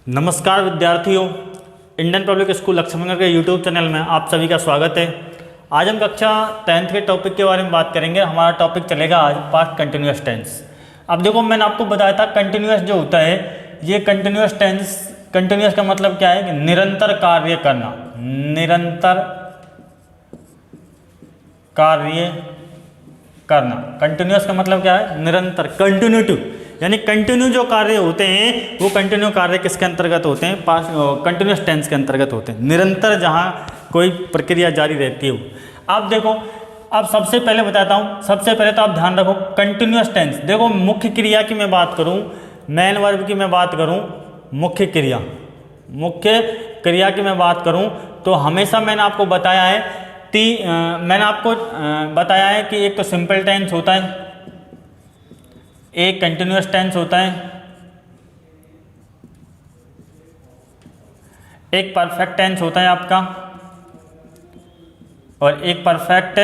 नमस्कार विद्यार्थियों, Indian public school Laxmangarh के यूट्यूब चैनल में आप सभी का स्वागत है। आज हम कक्षा 10th के टॉपिक के बारे में बात करेंगे। हमारा टॉपिक चलेगा आज पास्ट कंटिन्यूअस टेंस। अब देखो, मैंने आपको बताया था कंटिन्यूअस जो होता है, ये कंटिन्यूअस टेंस, कंटिन्यूअस का मतलब क्या है कि निरंतर कार्य करना, निरंतर कार्य करना। कंटिन्यूअस का मतलब क्या है? निरंतर, कंटिन्यूटी, यानी कंटिन्यू जो कार्य होते हैं वो कंटिन्यू कार्य किसके अंतर्गत होते हैं? पास्ट कंटिन्यूअस टेंस के अंतर्गत होते हैं। निरंतर जहाँ कोई प्रक्रिया जारी रहती है। अब देखो, अब सबसे पहले बताता हूँ। सबसे पहले तो आप ध्यान रखो, कंटिन्यूअस टेंस, देखो मुख्य क्रिया की मैं बात करूँ, मेन वर्ब की मैं बात करूँ, मुख्य क्रिया की मैं बात करूँ तो हमेशा मैंने आपको बताया है मैंने आपको बताया है कि एक तो सिंपल टेंस होता है, एक कंटिन्यूअस टेंस होता है, एक परफेक्ट टेंस होता है आपका, और एक परफेक्ट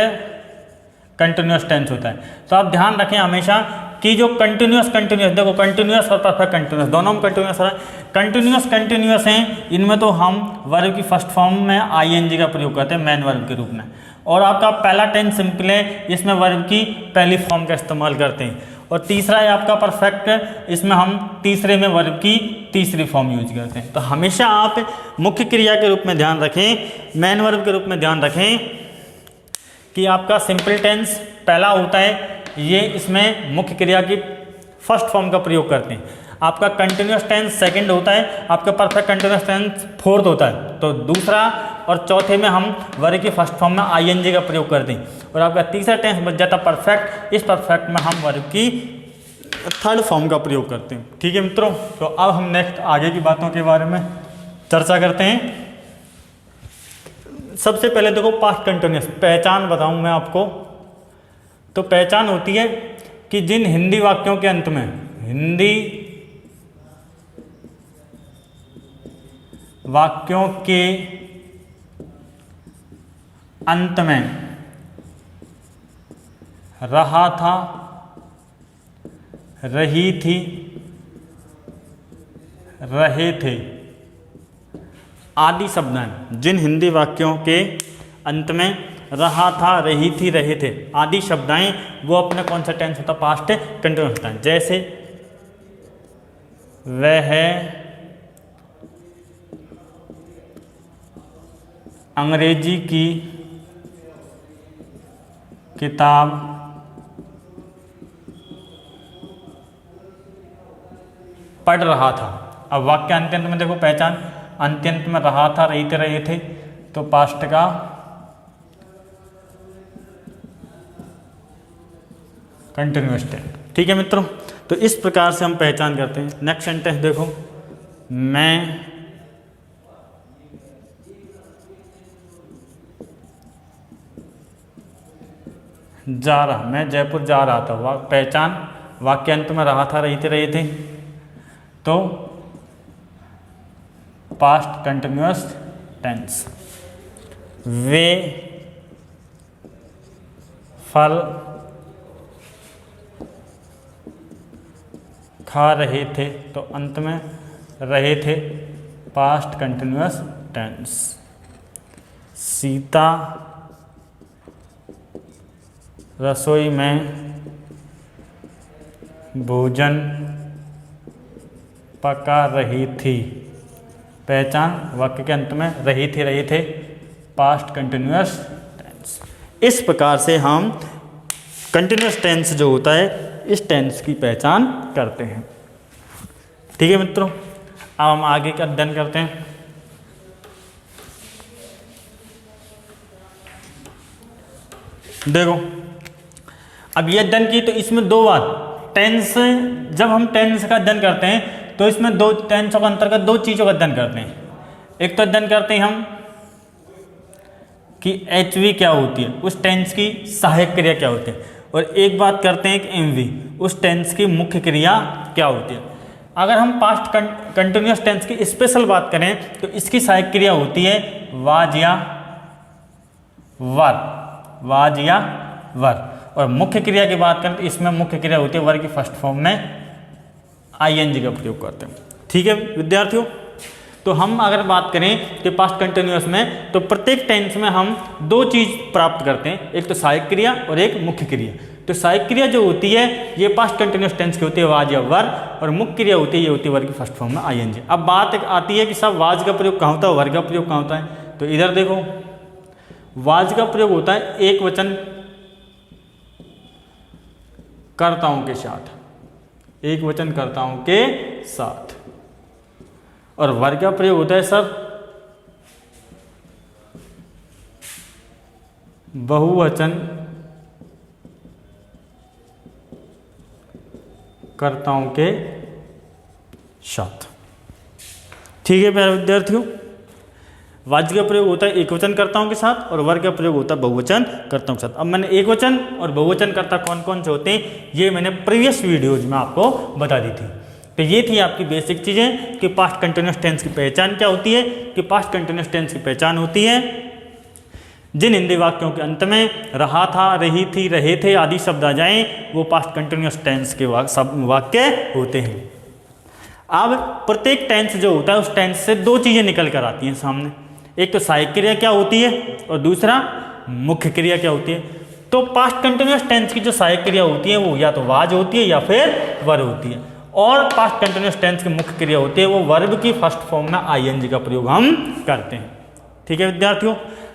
कंटिन्यूअस टेंस होता है। तो आप ध्यान रखें हमेशा कि जो कंटिन्यूअस देखो, कंटिन्यूअस और परफेक्ट कंटिन्यूअस दोनों में कंटिन्यूअस है। कंटिन्यूअस हैं, इनमें तो हम वर्ब की फर्स्ट फॉर्म में आईएनजी का प्रयोग करते हैं मेन वर्ब के रूप में। और आपका पहला टेंस सिंपल है, इसमें वर्ब की पहली फॉर्म का इस्तेमाल करते हैं। और तीसरा है आपका परफेक्ट, इसमें हम तीसरे में वर्ब की तीसरी फॉर्म यूज करते हैं। तो हमेशा आप मुख्य क्रिया के रूप में ध्यान रखें, मेन वर्ब के रूप में ध्यान रखें कि आपका सिंपल टेंस पहला होता है, ये इसमें मुख्य क्रिया की फर्स्ट फॉर्म का प्रयोग करते हैं। आपका कंटिन्यूअस टेंस सेकंड होता है, आपका परफेक्ट कंटिन्यूअस टेंस फोर्थ होता है। तो दूसरा और चौथे में हम वर्ब की फर्स्ट फॉर्म में आईएनजी का प्रयोग करते हैं। और आपका तीसरा टेंस बच जाता परफेक्ट, इस परफेक्ट में हम वर्ब की थर्ड फॉर्म का प्रयोग करते हैं। ठीक है मित्रों, तो अब हम नेक्स्ट आगे की बातों के बारे में चर्चा करते हैं। सबसे पहले देखो, पास्ट कंटिन्यूअस पहचान बताऊं मैं आपको। तो पहचान होती है कि जिन हिंदी वाक्यों के अंत में, हिंदी वाक्यों के अंत में रहा था, रही थी, रहे थे आदि शब्द हैं। जिन हिंदी वाक्यों के अंत में रहा था, रही थी, रहे थे आदि शब्द हैं, वो अपने कौन सा टेंस होता है? पास्ट कंटिन्यूअस होता है। जैसे वह अंग्रेजी की किताब पढ़ रहा था। अब वाक्य अंत्यंत में देखो, पहचान अंत्यंत में रहा था, रहे थे, तो पास्ट का कंटिन्यूअस टेंस। ठीक है मित्रों, तो इस प्रकार से हम पहचान करते हैं। नेक्स्ट सेंटेंस देखो, मैं जा रहा, मैं जयपुर जा रहा था। पहचान वाक्य अंत में रहा था, रहे थे, तो पास्ट कंटिन्यूअस टेंस। वे फल खा रहे थे, तो अंत में रहे थे, पास्ट कंटिन्यूअस टेंस। सीता रसोई में भोजन पका रही थी। पहचान वाक्य के अंत में रहे थे, पास्ट कंटिन्यूअस टेंस। इस प्रकार से हम कंटिन्यूअस टेंस जो होता है, इस टेंस की पहचान करते हैं। ठीक है मित्रों, अब हम आगे का अध्ययन करते हैं। देखो, अब ये अध्ययन की तो इसमें दो बात टेंस, जब हम टेंस का अध्ययन करते हैं तो इसमें दो टेंसों के अंतर्गत दो चीज़ों का अध्ययन करते हैं। एक तो अध्ययन करते हैं हम कि एचवी क्या होती है, उस टेंस की सहायक क्रिया क्या होती है, और एक बात करते हैं कि एमवी, उस टेंस की मुख्य क्रिया क्या होती है। अगर हम पास्ट कंटिन्यूअस टेंस की स्पेशल बात करें तो इसकी सहायक क्रिया होती है वाज या वर, वाज या वर। और मुख्य क्रिया की बात करें तो इसमें मुख्य क्रिया होती है वर की फर्स्ट फॉर्म में आईएनजी का प्रयोग करते हैं। ठीक है विद्यार्थियों, तो हम अगर बात करें कि पास्ट कंटिन्यूअस में, तो प्रत्येक टेंस में हम दो चीज़ प्राप्त करते हैं, एक तो सहायक क्रिया और एक मुख्य क्रिया। तो सहायक क्रिया जो होती है ये पास्ट कंटिन्यूअस टेंस की होती है, वाज या वर, और मुख्य क्रिया होती है ये होती है वर्ग की फर्स्ट फॉर्म में आईएनजी। अब बात एक आती है कि सब वाज का प्रयोग कहाँ होता है, वर्ग का प्रयोग कहाँ होता है। तो इधर देखो, वाज का प्रयोग होता है एक वचन कर्ताओं के साथ, एक वचन कर्ताओं के साथ, और वर्ग का प्रयोग होता है सर बहुवचन कर्ताओं के साथ। ठीक है प्यारे विद्यार्थियों, वाच्य का प्रयोग होता है एकवचन कर्ताओं के साथ और वर्ग का प्रयोग होता है बहुवचन कर्ताओं के साथ। अब मैंने एकवचन और बहुवचन कर्ता कौन कौन से होते हैं ये मैंने प्रीवियस वीडियोज में आपको बता दी थी। तो ये थी आपकी बेसिक चीज़ें कि पास्ट कंटिन्यूअस टेंस की पहचान क्या होती है। कि पास्ट कंटिन्यूअस टेंस की पहचान होती है जिन हिंदी वाक्यों के अंत में रहा था, रही थी, रहे थे आदि शब्द आ जाएं, वो पास्ट कंटिन्यूअस टेंस के वाक्य होते हैं। अब प्रत्येक टेंस जो होता है उस टेंस से दो चीज़ें निकल कर आती हैं सामने, एक तो सहायक क्रिया क्या होती है और दूसरा मुख्य क्रिया क्या होती है। तो पास्ट कंटिन्यूअस टेंस की जो सहायक क्रिया होती है वो या तो वाज होती है या फिर वर होती है, और पास्ट कंटिन्यूअस टेंस की मुख्य क्रिया होती है वो वर्ब की फर्स्ट फॉर्म में आईएनजी का प्रयोग हम करते हैं। ठीक है विद्यार्थियों,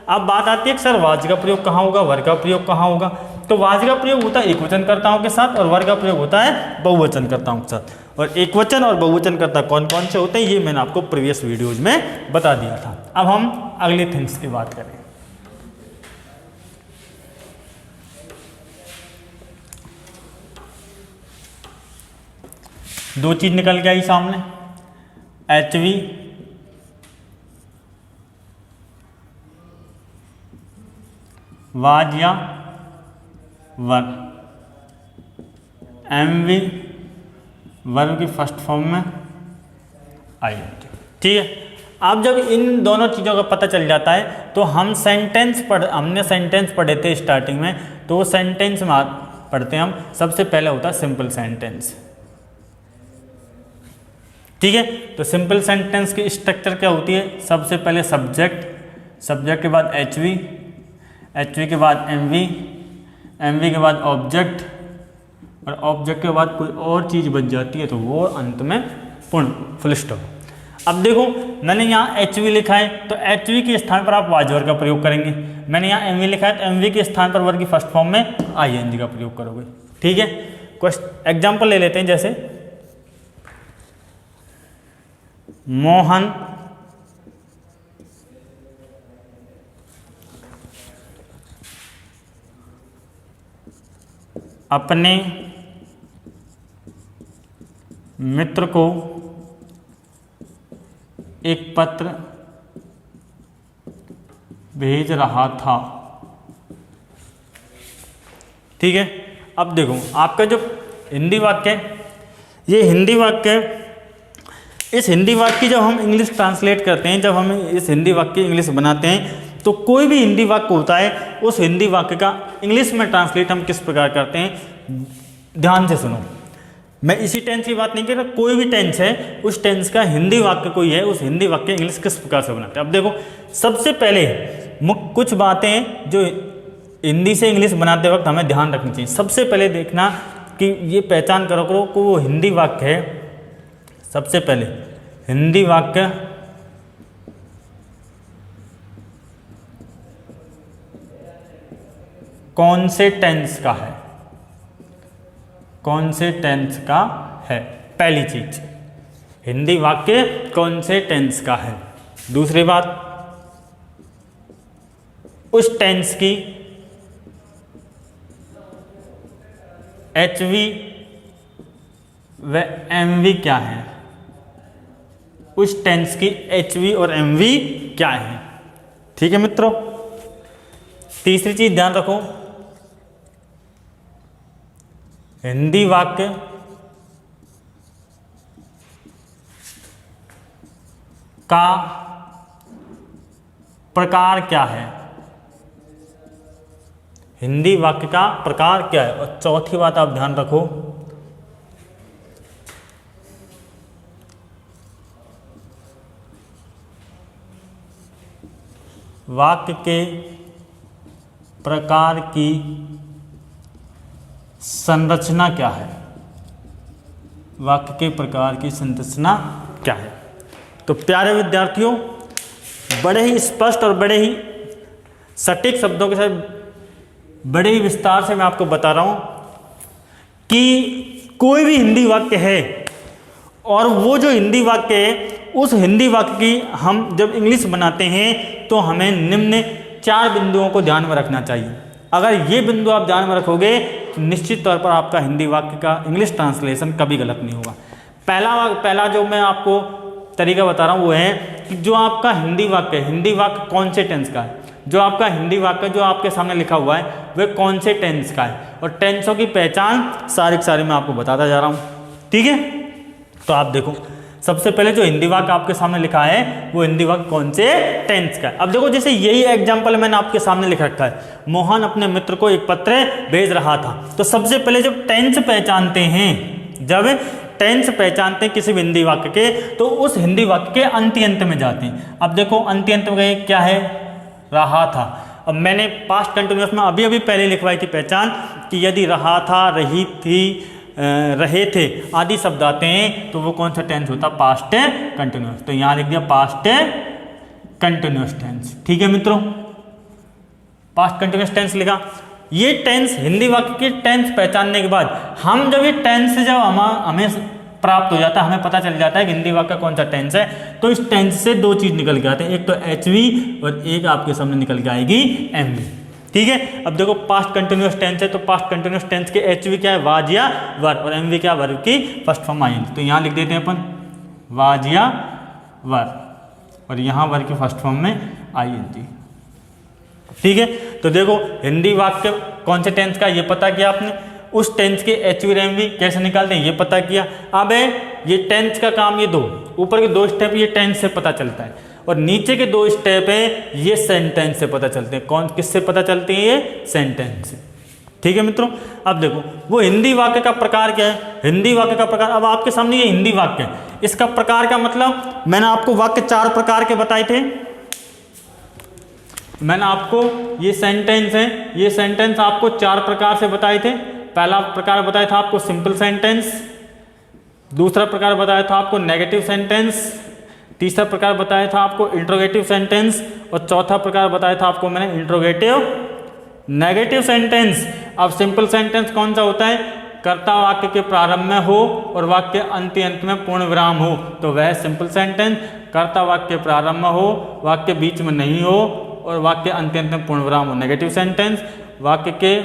अब बात आती है कि सर वाज का प्रयोग कहाँ होगा, वर्ग का प्रयोग कहाँ होगा। तो वाज का प्रयोग होता है एकवचन कर्ताओं के साथ और वर्ग का प्रयोग होता है बहुवचन कर्ताओं के साथ। और एकवचन और बहुवचन कर्ता कौन कौन से होते हैं ये मैंने आपको प्रीवियस वीडियोज में बता दिया था। अब हम अगले थिंग्स की बात करें। दो चीज निकल के आई सामने, एचवी वाज या वर, एमवी वर्ब की फर्स्ट फॉर्म में आईएनजी। ठीक है, अब जब इन दोनों चीज़ों का पता चल जाता है तो हम हमने सेंटेंस पढ़े थे स्टार्टिंग में, तो वो सेंटेंस में पढ़ते हैं हम। सबसे पहले होता है सिंपल सेंटेंस। ठीक है, तो सिंपल सेंटेंस की स्ट्रक्चर क्या होती है, सबसे पहले सब्जेक्ट, सब्जेक्ट के बाद एचवी, एचवी के बाद एमवी, एमवी के बाद ऑब्जेक्ट, और ऑब्जेक्ट के बाद कोई और चीज़ बच जाती है तो वो अंत में पूर्ण फुल स्टॉप। अब देखो मैंने यहाँ एचवी लिखा है तो एचवी के स्थान पर आप वाज वर्ग का प्रयोग करेंगे। मैंने यहाँ एमवी लिखा है तो एमवी के स्थान पर वर्ग की फर्स्ट फॉर्म में आईएनजी का प्रयोग करोगे। ठीक है, क्वेश्चन एग्जाम्पल ले लेते हैं, जैसे मोहन अपने मित्र को एक पत्र भेज रहा था। ठीक है, अब देखो आपका जो हिंदी वाक्य है, ये हिंदी वाक्य, इस हिंदी वाक्य जब हम इंग्लिश ट्रांसलेट करते हैं, जब हम इस हिंदी वाक्य इंग्लिश बनाते हैं, तो कोई भी हिंदी वाक्य होता है उस हिंदी वाक्य का इंग्लिश में ट्रांसलेट हम किस प्रकार करते हैं, ध्यान से सुनो। मैं इसी टेंस की बात नहीं कर रहा, कोई भी टेंस है उस टेंस का हिंदी वाक्य कोई है, उस हिंदी वाक्य इंग्लिश किस प्रकार से बनाते हैं। अब देखो सबसे पहले कुछ बातें जो हिंदी से इंग्लिश बनाते वक्त हमें ध्यान रखनी चाहिए। सबसे पहले देखना कि ये पहचान करो कि वो हिंदी वाक्य है। सबसे पहले हिंदी वाक्य कौन से टेंस का है, कौन से टेंस का है, पहली चीज हिंदी वाक्य कौन से टेंस का है। दूसरी बात, उस टेंस की एचवी व एमवी क्या है, उस टेंस की एचवी और एमवी क्या है। ठीक है मित्रों, तीसरी चीज ध्यान रखो, हिंदी वाक्य का प्रकार क्या है, हिंदी वाक्य का प्रकार क्या है। और चौथी बात आप ध्यान रखो, वाक्य के प्रकार की संरचना क्या है, वाक्य के प्रकार की संरचना क्या है। तो प्यारे विद्यार्थियों, बड़े ही स्पष्ट और बड़े ही सटीक शब्दों के साथ बड़े ही विस्तार से मैं आपको बता रहा हूं कि कोई भी हिंदी वाक्य है और वो जो हिंदी वाक्य है उस हिंदी वाक्य की हम जब इंग्लिश बनाते हैं तो हमें निम्न 4 बिंदुओं को ध्यान में रखना चाहिए। अगर ये बिंदु आप ध्यान में रखोगे तो निश्चित तौर पर आपका हिंदी वाक्य का इंग्लिश ट्रांसलेशन कभी गलत नहीं होगा। पहला जो मैं आपको तरीका बता रहा हूँ वो है कि जो आपका हिंदी वाक्य कौन से टेंस का है, जो आपका हिंदी वाक्य जो आपके सामने लिखा हुआ है वह कौन से टेंस का है, और टेंसों की पहचान सारी मैं आपको बताता जा रहा हूँ। ठीक है, तो आप देखो सबसे पहले जो हिंदी वाक्य आपके सामने लिखा है वो हिंदी वाक्य कौन से टेंस का है। अब देखो जैसे यही एग्जांपल मैंने आपके सामने लिख रखा है, मोहन अपने मित्र को एक पत्र भेज रहा था। तो सबसे पहले जब टेंस पहचानते हैं किसी भी हिंदी वाक्य के, तो उस हिंदी वाक्य के अंत में जाते हैं। अब देखो अंत में क्या है, रहा था। अब मैंने पास्ट कंटिन्यूअस में अभी पहले लिखवाई थी पहचान कि यदि रहा था, रही थी, रहे थे आदि शब्द आते हैं तो वो कौन सा टेंस होता है, पास्ट कंटिन्यूअस। तो यहां लिख दिया पास्ट कंटिन्यूअस टेंस। ठीक है मित्रों, पास्ट कंटिन्यूअस टेंस लिखा। ये टेंस हिंदी वाक्य के टेंस पहचानने के बाद हम जब ये टेंस जब हमें प्राप्त हो जाता है, हमें पता चल जाता है कि हिंदी वाक्य कौन सा टेंस है, तो इस टेंस से 2 चीज निकल के आते हैं, एक तो HV और एक आपके सामने निकल के आएगी MV। ठीक है, अब देखो पास्ट कंटिन्यूअस टेंस है तो पास्ट कंटिन्यूअस टेंस के HV क्या है, वाज या वर, और MV क्या है, वर्ब की फर्स्ट फॉर्म ING। तो यहाँ लिख देते हैं अपन वाज या वर, और यहाँ वर्ब की फर्स्ट फॉर्म में ING। ठीक है, तो देखो हिंदी वाक्य कौन से टेंस का ये पता किया आपने, उस टेंस के HV और MV कैसे निकालते हैं ये पता किया। अब ये टेंस का काम, ये 2 ऊपर के 2 स्टेप ये टेंस से पता चलता है, और नीचे के 2 स्टेप है ये सेंटेंस से पता चलते हैं। कौन किससे पता चलते हैं, ये सेंटेंस से। ठीक है मित्रों, अब देखो वो हिंदी वाक्य का प्रकार क्या है, हिंदी वाक्य का प्रकार। अब आपके सामने ये हिंदी वाक्य है, इसका प्रकार का मतलब मैंने आपको वाक्य 4 प्रकार के बताए थे। मैंने आपको ये सेंटेंस है, ये सेंटेंस आपको 4 प्रकार से बताए थे। पहला प्रकार बताया था आपको सिंपल सेंटेंस, दूसरा प्रकार बताया था आपको नेगेटिव सेंटेंस, तीसरा प्रकार बताया था आपको इंट्रोगेटिव सेंटेंस, और चौथा प्रकार बताया था आपको मैंने इंट्रोगेटिव नेगेटिव सेंटेंस। अब सिंपल सेंटेंस कौन सा होता है, कर्ता वाक्य के प्रारंभ में हो और वाक्य अंत में पूर्ण विराम हो तो वह सिंपल सेंटेंस। कर्ता वाक्य के प्रारंभ में हो, वाक्य बीच में नहीं हो और वाक्य अंत में पूर्ण विराम हो, नेगेटिव सेंटेंस। वाक्य के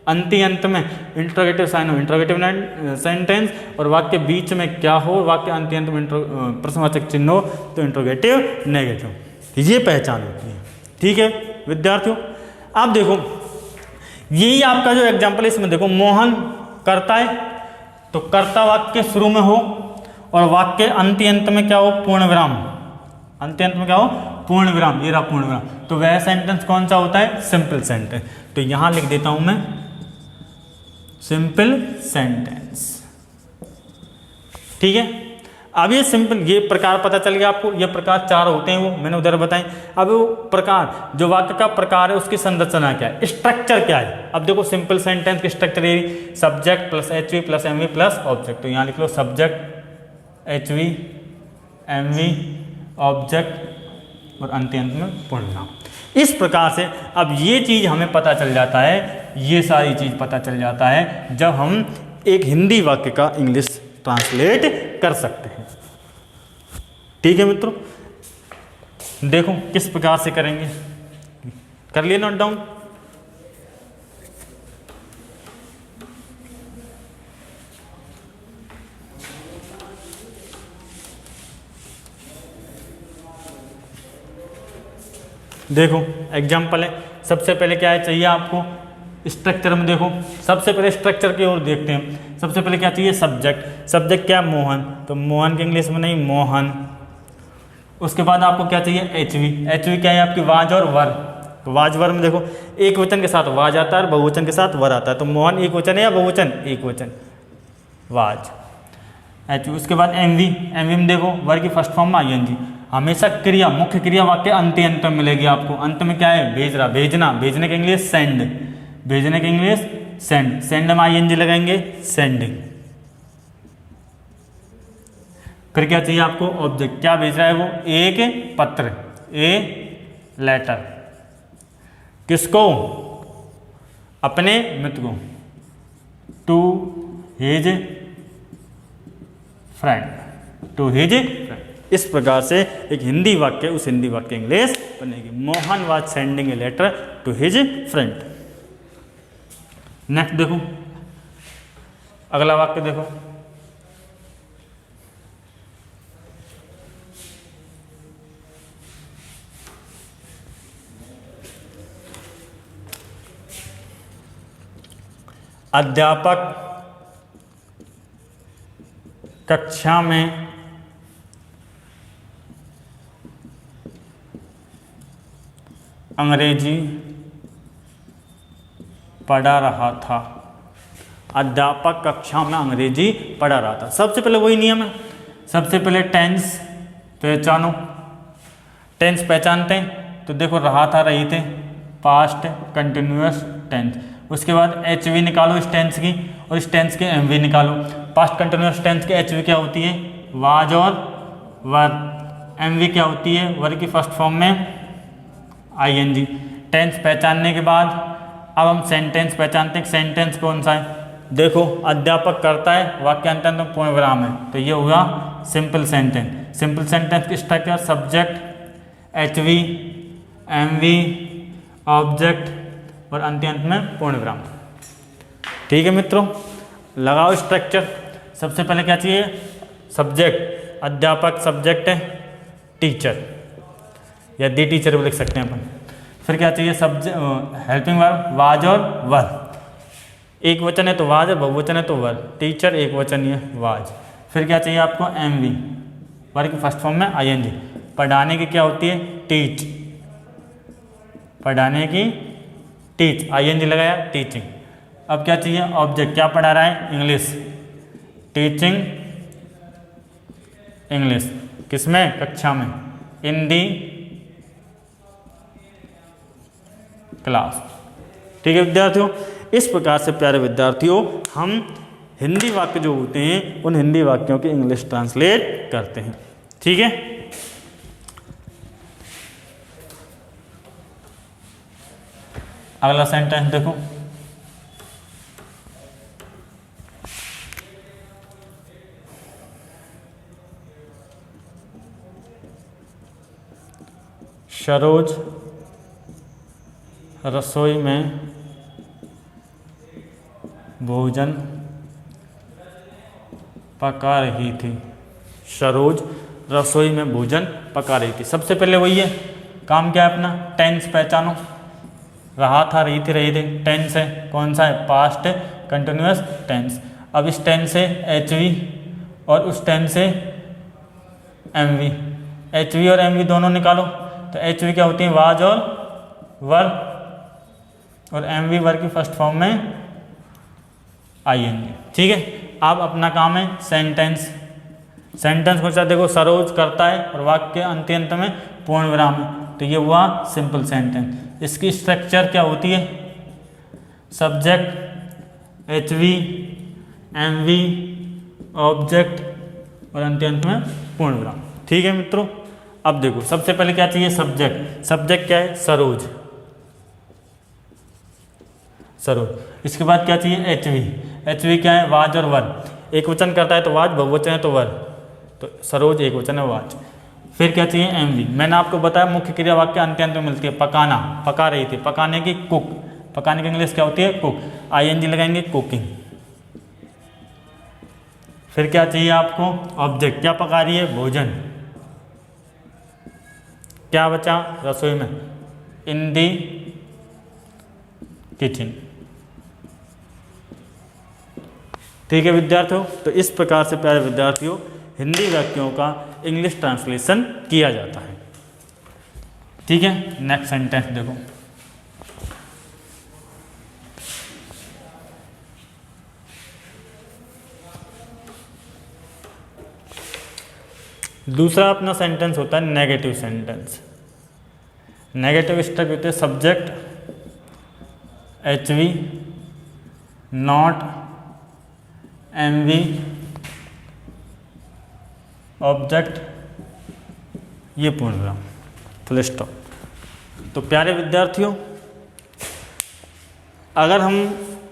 अंत में इंट्रोगेटिव साइन हो, इंट्रोगेटिव सेंटेंस, और वाक्य बीच में क्या हो, वाक्य अंत में प्रश्नवाचक चिन्ह हो तो इंट्रोगेटिव नेगेटिव। ये पहचान होती है। ठीक है विद्यार्थियों, आप देखो यही आपका जो एग्जाम्पल है इसमें देखो मोहन करता है, तो कर्ता वाक्य शुरू में हो और वाक्य अंत में क्या हो, पूर्ण विराम। अंत में क्या हो, पूर्ण विराम, ये रहा पूर्ण विराम। तो वह सेंटेंस कौन सा होता है, सिंपल सेंटेंस। तो यहां लिख देता हूं मैं सिंपल सेंटेंस। ठीक है, अब ये सिंपल, ये प्रकार पता चल गया आपको, ये प्रकार 4 होते हैं, वो मैंने उधर बताए। अब वो प्रकार, जो वाक्य का प्रकार है उसकी संरचना क्या है, स्ट्रक्चर क्या है। अब देखो सिंपल सेंटेंस की स्ट्रक्चर है subject plus HV plus MV plus object. तो यहाँ लिख लो सब्जेक्ट HV MV ऑब्जेक्ट और अंत में पूर्ण विराम। इस प्रकार से अब ये चीज़ हमें पता चल जाता है, ये सारी चीज़ पता चल जाता है जब हम एक हिंदी वाक्य का इंग्लिश ट्रांसलेट कर सकते हैं। ठीक है मित्रों, देखो किस प्रकार से करेंगे, कर लिए नोट डाउन। देखो एग्जाम्पल है, सबसे पहले क्या है चाहिए आपको, स्ट्रक्चर में देखो, सबसे पहले स्ट्रक्चर की ओर देखते हैं। सबसे पहले क्या चाहिए, सब्जेक्ट। सब्जेक्ट क्या, मोहन, तो मोहन के इंग्लिश में नहीं, मोहन। उसके बाद आपको क्या चाहिए, HV। HV क्या है आपकी, वाज और वर। तो वाज वर में देखो एक वचन के साथ वाज आता है और बहुवचन के साथ वर आता है। तो मोहन एक वचन है या बहुवचन, एक वचन, वाज HV। उसके बाद MV। MV में देखो वर की फर्स्ट फॉर्म में ING। हमेशा क्रिया, मुख्य क्रिया वाक्य अंत अंत में मिलेगी आपको। अंत में क्या है? भेज रहा, भेजना, भेजने के इंग्लिश सेंड, भेजने के इंग्लिश सेंड, सेंड में आईएनजी लगाएंगे सेंडिंग। फिर क्या चाहिए आपको? ऑब्जेक्ट, क्या भेज रहा है वो? एक पत्र, ए लेटर, किसको? अपने मित्र को, to his friend, to his friend. इस प्रकार से एक हिंदी वाक्य, उस हिंदी वाक्य इंग्लिश बनेगी। Mohan was sending a letter to his friend. Next देखो, अगला वाक्य देखो, अध्यापक कक्षा में अंग्रेजी पढ़ा रहा था। अध्यापक कक्षा में अंग्रेजी पढ़ा रहा था। सबसे पहले वही नियम है, सबसे पहले टेंस पहचानो। टेंस पहचानते हैं तो देखो, रहा था, रही थे, पास्ट कंटिन्यूअस टेंस। उसके बाद एचवी निकालो इस टेंस की, और इस टेंस के एमवी निकालो। पास्ट कंटिन्यूअस टेंस की एचवी क्या होती है? वाज और वर। एमवी क्या होती है? वर की फर्स्ट फॉर्म में आईएनजी। टेंस पहचानने के बाद अब हम सेंटेंस पहचानते हैं। सेंटेंस कौन सा है? देखो, अध्यापक करता है, वाक्यांत में पूर्ण विराम है, तो ये हुआ सिंपल सेंटेंस। सिंपल सेंटेंस की structure subject, HV, MV, object और अंत में पूर्ण विराम। ठीक है मित्रों, लगाओ स्ट्रक्चर। सबसे पहले क्या चाहिए? सब्जेक्ट, अध्यापक सब्जेक्ट है, टीचर या दी टीचर भी लिख सकते हैं अपन। फिर क्या चाहिए? सब्जेक्ट, हेल्पिंग वर्ब, वाज और वर। एक वचन है तो वाज, बहुवचन है तो वर। टीचर एक वचन है, वाज। फिर क्या चाहिए आपको? एमवी, वर्ब की फर्स्ट फॉर्म में आईएनजी। पढ़ाने की क्या होती है? टीच, पढ़ाने की टीच, आईएनजी लगाया, टीचिंग। अब क्या चाहिए? ऑब्जेक्ट, क्या पढ़ा रहा है? English, teaching English. किसमें? कक्षा में, इन दी क्लास। ठीक है विद्यार्थियों, इस प्रकार से प्यारे विद्यार्थियों हम हिंदी वाक्य जो होते हैं उन हिंदी वाक्यों के इंग्लिश ट्रांसलेट करते हैं। ठीक है, अगला सेंटेंस देखो, सरोज रसोई में भोजन पका रही थी। सरोज रसोई में भोजन पका रही थी। सबसे पहले वही है काम, क्या है अपना? टेंस पहचानो। रहा था, रही थी, रहे थे, टेंस है, कौन सा है? Past continuous tense. अब इस टेंस से एचवी और उस टेंस से एमवी, एचवी और एमवी दोनों निकालो। तो एचवी क्या होती है? वाज और वर, और एमवी वर की फर्स्ट फॉर्म में आईएनजी। ठीक है, अब अपना काम है सेंटेंस। सेंटेंस कौन सा? देखो, सरोज करता है और वाक्य अंत में पूर्ण विराम है, तो ये हुआ सिंपल सेंटेंस। इसकी स्ट्रक्चर क्या होती है? सब्जेक्ट, एचवी, एमवी, ऑब्जेक्ट और अंत में पूर्ण विराम। ठीक है मित्रों, अब देखो, सबसे पहले क्या चाहिए? सब्जेक्ट। सब्जेक्ट क्या है? सरोज, सरोज। इसके बाद क्या चाहिए? एचवी। एचवी क्या है? वाज और वर। एक वचन करता है तो वाज, बहुवचन है तो वर, तो सरोज एक वचन है, वाज। फिर क्या चाहिए? एमवी। मैंने आपको बताया मुख्य क्रिया वाक्य अंत में मिलती है। पकाना, पका रही थी, पकाने की कुक, पकाने की इंग्लिश क्या होती है? कुक, आईएनजी लगाएंगे, कुकिंग। फिर क्या चाहिए आपको? ऑब्जेक्ट, क्या पका रही है? भोजन। क्या बचा? रसोई में, इन दी किचन। ठीक है विद्यार्थियों, तो इस प्रकार से प्यारे विद्यार्थियों हिंदी वाक्यों का इंग्लिश ट्रांसलेशन किया जाता है। ठीक है, नेक्स्ट सेंटेंस देखो, दूसरा अपना सेंटेंस होता है नेगेटिव सेंटेंस। नेगेटिव स्टेप होते हैं subject HV, not, MV, object, ये पूर्णविराम, फुल स्टॉप। तो प्यारे विद्यार्थियों, अगर हम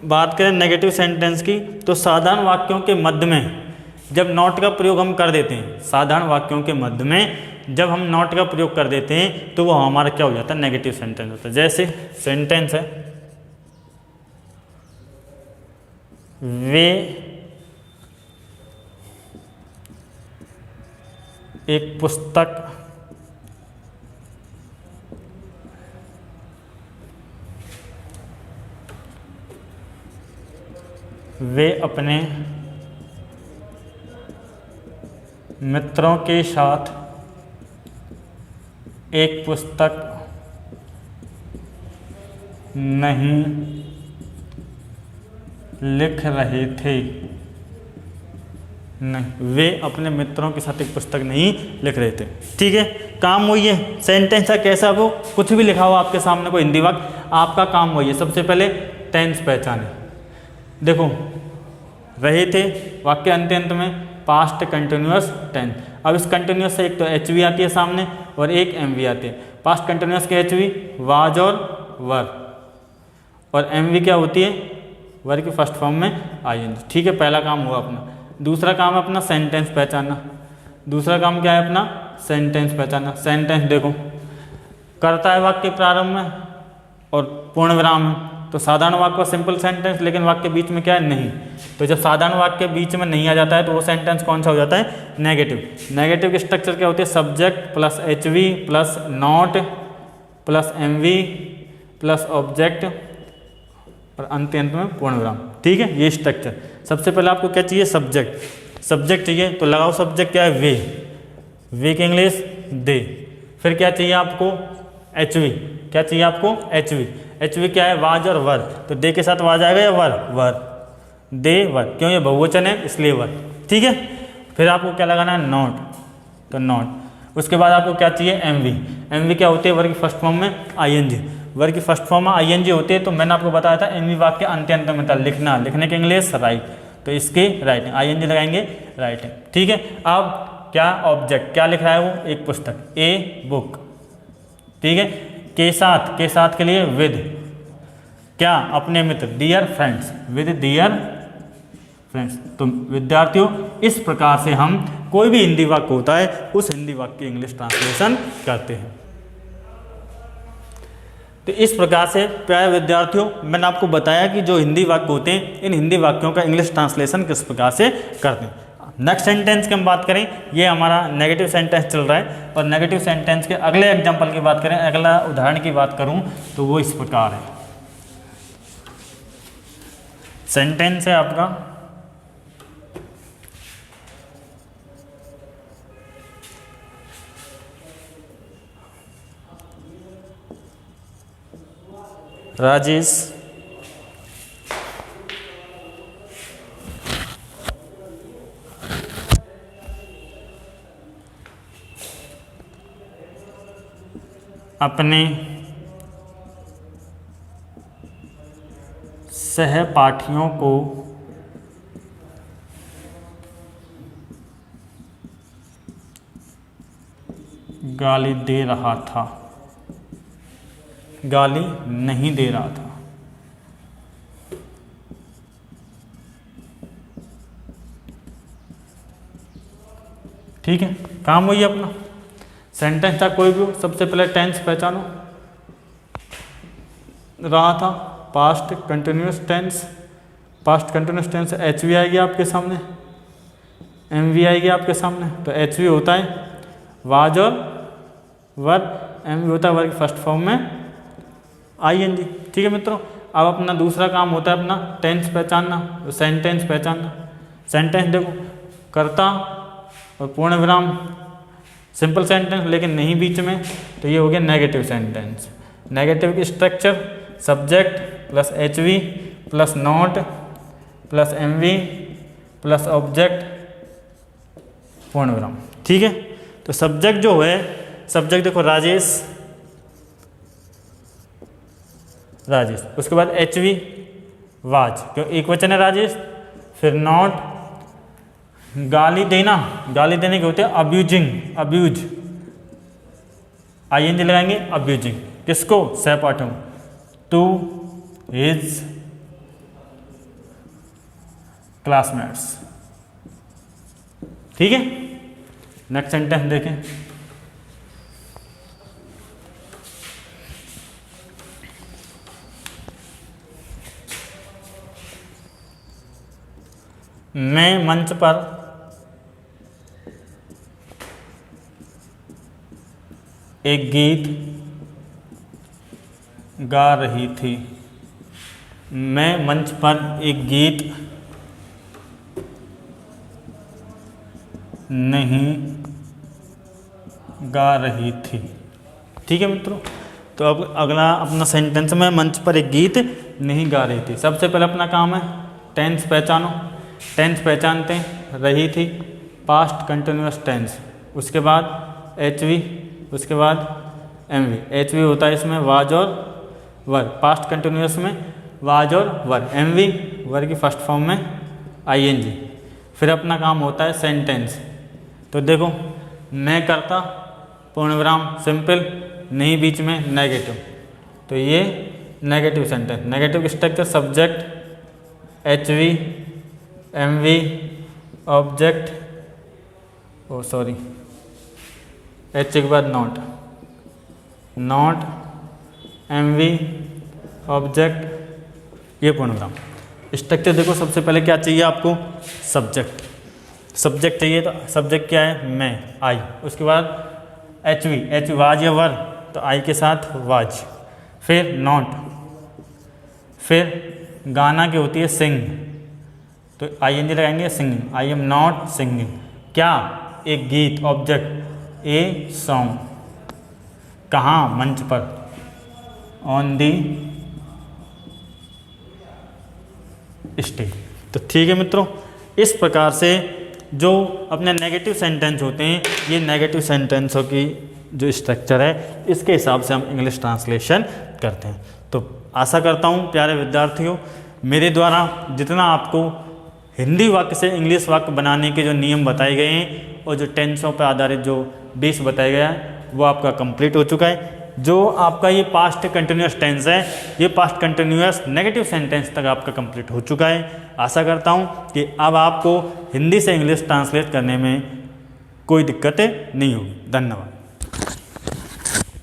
बात करें नेगेटिव सेंटेंस की, तो साधारण वाक्यों के मध्य में जब नॉट का प्रयोग हम कर देते हैं, साधारण वाक्यों के मध्य में जब हम नॉट का प्रयोग कर देते हैं तो वो हमारा क्या हो जाता है, नेगेटिव सेंटेंस होता है। जैसे सेंटेंस है वे एक पुस्तक वे अपने मित्रों के साथ एक पुस्तक नहीं लिख रहे थे। नहीं, वे अपने मित्रों के साथ एक पुस्तक नहीं लिख रहे थे। ठीक है, काम वही है। सेंटेंस है कैसा, वो कुछ भी लिखा हो आपके सामने कोई हिंदी वाक्य, आपका काम वही है। सबसे पहले टेंस पहचाने। देखो, रहे थे वाक्य अंत में पास्ट कंटिन्यूअस टेंस। अब इस कंटिन्यूअस से एक तो HV आती है सामने और एक MV आती है। पास्ट कंटिन्यूअस के HV वाज और वर, और MV क्या होती है, वर की फर्स्ट फॉर्म में ING। ठीक है, पहला काम हुआ अपना। दूसरा काम है अपना सेंटेंस पहचानना। दूसरा काम क्या है अपना, सेंटेंस पहचानना। सेंटेंस देखो, करता है वाक्य प्रारंभ में और पूर्ण विराम में। तो साधारण वाक्य सिंपल सेंटेंस, लेकिन वाक्य बीच में क्या है, नहीं। तो जब साधारण वाक्य बीच में नहीं आ जाता है तो वो सेंटेंस कौन सा हो जाता है, नेगेटिव। नेगेटिव की स्ट्रक्चर क्या होती है, subject plus HV plus not plus MV plus object और अंत में पूर्ण विराम। ठीक है, ये स्ट्रक्चर। सबसे पहले आपको क्या चाहिए, सब्जेक्ट। सब्जेक्ट चाहिए तो लगाओ सब्जेक्ट क्या है, वे की इंग्लिश दे। फिर क्या चाहिए आपको, HV। क्या चाहिए आपको, HV क्या है, वाज और वर। तो दे के साथ वाज आएगा या वर, दे वर, क्यों, ये बहुवचन है इसलिए वर। ठीक है, फिर आपको क्या लगाना है, नॉट, तो नॉट। उसके बाद आपको क्या चाहिए, MV क्या होती है, वर्ग की फर्स्ट फॉर्म में ING। वर्ग की फर्स्ट फॉर्म में ING होती है। तो मैंने आपको बताया था MV वाक्य अंत में था, लिखना, लिखने के इंग्लिश राइट, तो इसके राइटिंग ING लगाएंगे, राइटिंग। ठीक है, अब क्या, ऑब्जेक्ट क्या लिख रहा है वो, एक पुस्तक, ए बुक। ठीक है, के साथ के लिए विद, क्या, अपने मित्र, dear friends, with dear friends. तो विद्यार्थियों, इस प्रकार से हम कोई भी हिंदी वाक्य होता है उस हिंदी वाक्य की इंग्लिश ट्रांसलेशन करते हैं। तो इस प्रकार से प्यारे विद्यार्थियों, मैंने आपको बताया कि जो हिंदी वाक्य होते हैं, इन हिंदी वाक्यों का इंग्लिश ट्रांसलेशन किस प्रकार से करते हैं। नेक्स्ट सेंटेंस की हम बात करें, ये हमारा नेगेटिव सेंटेंस चल रहा है, और नेगेटिव सेंटेंस के अगले एग्जाम्पल की बात करें, अगला उदाहरण की बात करूं तो वो इस प्रकार है। सेंटेंस है आपका राजेश अपने सहपाठियों को गाली दे रहा था, गाली नहीं दे रहा था। ठीक है, काम वही अपना। सेंटेंस था कोई भी हो, सबसे पहले टेंस पहचानो। रहा था past continuous tense, past continuous tense HV आएगी आपके सामने, MV आएगी आपके सामने। तो HV होता है वाज और वर, MV होता है वर्ग की फर्स्ट फॉर्म में ING। ठीक है मित्रों, अब अपना दूसरा काम होता है अपना टेंस पहचानना, सेंटेंस पहचानना। सेंटेंस देखो, कर्ता और पूर्ण विराम, सिंपल सेंटेंस लेकिन नहीं बीच में, तो ये हो गया नेगेटिव सेंटेंस। नेगेटिव की structure subject plus HV plus not plus MV plus object पूर्ण विराम। ठीक है, तो सब्जेक्ट जो है, सब्जेक्ट देखो राजेश, राजेश, उसके बाद HV वाज, क्यों एक वचन है राजेश। फिर नॉट, गाली देना, गाली देने के होते हैं अब्यूजिंग, अब्यूज, ING लगाएंगे, अब्यूजिंग किसको, सहपाठियों, टू हिज क्लासमेट्स। ठीक है, नेक्स्ट सेंटेंस देखें। मैं मंच पर एक गीत गा रही थी। मैं मंच पर एक गीत नहीं गा रही थी। ठीक है मित्रों, तो अब अगला अपना सेंटेंस में मंच पर एक गीत नहीं गा रही थी। सबसे पहले अपना काम है टेंस पहचानो। टेंस पहचानते हैं, रही थी पास्ट कंटिन्यूअस टेंस, उसके बाद HV, उसके बाद MV। HV होता है इसमें वाज और वर, पास्ट कंटिन्यूअस में वाज और वर, MV वर की फर्स्ट फॉर्म में ING। फिर अपना काम होता है सेंटेंस। तो देखो, मैं करता पूर्ण विराम सिंपल, नहीं बीच में नेगेटिव, तो ये negative sentence. Negative structure subject HV MV object, oh sorry, H के बाद नॉट, नॉट MV ऑब्जेक्ट, ये पूर्णविराम। स्ट्रक्चर देखो, सबसे पहले क्या चाहिए आपको, सब्जेक्ट। सब्जेक्ट चाहिए, तो सब्जेक्ट क्या है, मैं, आई। उसके बाद HV वाज या वर, तो आई के साथ वाज। फिर नॉट, फिर गाना की होती है सिंग, तो ING लगाएंगे, singing, I am not singing. क्या, एक गीत, ऑब्जेक्ट ए सॉन्ग। कहाँ, मंच पर, ऑन दी स्टेज। तो ठीक है मित्रों, इस प्रकार से जो अपने नेगेटिव सेंटेंस होते हैं, ये नेगेटिव सेंटेंसों की जो स्ट्रक्चर है, इसके हिसाब से हम इंग्लिश ट्रांसलेशन करते हैं। तो आशा करता हूँ प्यारे विद्यार्थियों, मेरे द्वारा जितना आपको हिंदी वाक्य से इंग्लिश वाक्य बनाने के जो नियम बताए गए हैं और जो टेंसों पर आधारित जो बेस बताया गया है, वो आपका कंप्लीट हो चुका है। जो आपका ये पास्ट कंटिन्यूअस टेंस है, ये पास्ट कंटिन्यूअस नेगेटिव सेंटेंस तक आपका कंप्लीट हो चुका है। आशा करता हूँ कि अब आपको हिंदी से इंग्लिश ट्रांसलेट करने में कोई दिक्कतें नहीं होगी। धन्यवाद।